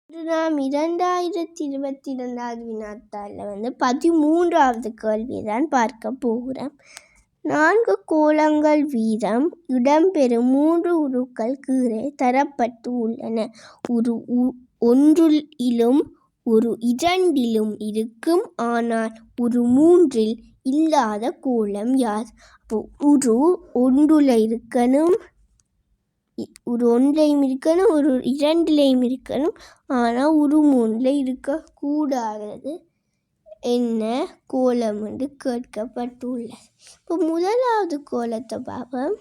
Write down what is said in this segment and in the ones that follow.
இன்று நாம் 2022 வினாத்தாளில் 13வது கேள்விதான் பார்க்க போகிறோம். 4 கோளங்கள் வீதம் இடம்பெறும் 3 உருக்கள் கீழே தரப்பட்டு உள்ளன. ஒன்றிலும் 2லும் இருக்கும், ஆனால் 3ல் இல்லாத கோளம் யாது? உரு ஒன்றில் இருக்கணும், 1லையும் இருக்கணும், 2லையும் இருக்கணும், ஆனால் 3ல் இருக்கக்கூடாதது என்ன கோளம் என்று கேட்கப்பட்டுள்ளது. இப்போ முதலாவது கோளத்தை பார்ப்போம்.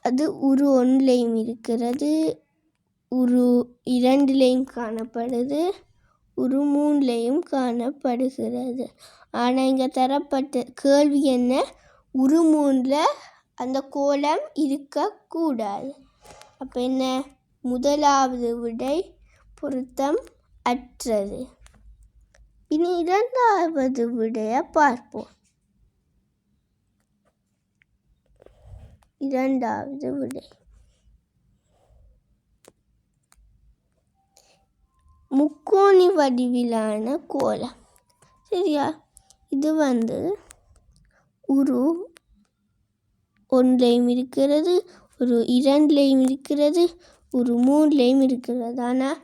அது 1லையும் இருக்கிறது, 2லையும் காணப்படுது, 3லையும் காணப்படுகிறது. ஆனால் இங்கே தரப்பட்ட கேள்வி என்ன? 3ல் அந்த கோளம் இருக்கக்கூடாது. அப்போ என்ன? முதலாவது விடை பொருத்தம் அற்றது. இனி 2வது விடையை பார்ப்போம். 2வது விடை முக்கோணி வடிவிலான கோளம். சரியா? இது உரு 1லையும் இருக்கிறது, 2லையும் இருக்கிறது, 3லையும் இருக்கிறது. ஆனால்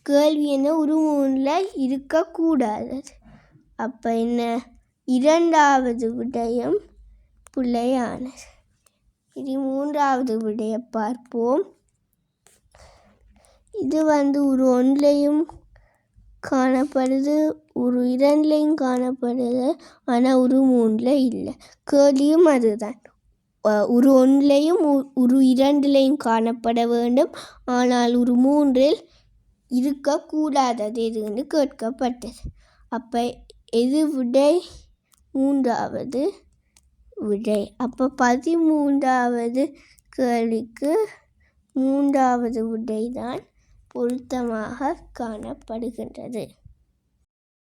கேள்வி என்ன? 3ல் இருக்கக்கூடாது. அப்போ என்ன? 2வது விடயம் பிழையானது. இனி 3வது விடையை பார்ப்போம். இது 1லையும் காணப்படுது, 2லையும் காணப்படுது, ஆனால் 3ல் இல்லை. கேள்வியும் அதுதான். 1லையும் 2லையும் காணப்பட வேண்டும், ஆனால் 3ல் இருக்கக்கூடாதது எதுன்னு கேட்கப்பட்டது. அப்போ எது விடை? 3வது விடை. அப்போ 13வது கேள்விக்கு 3வது விடை தான் பொருத்தமாக காணப்படுகின்றது.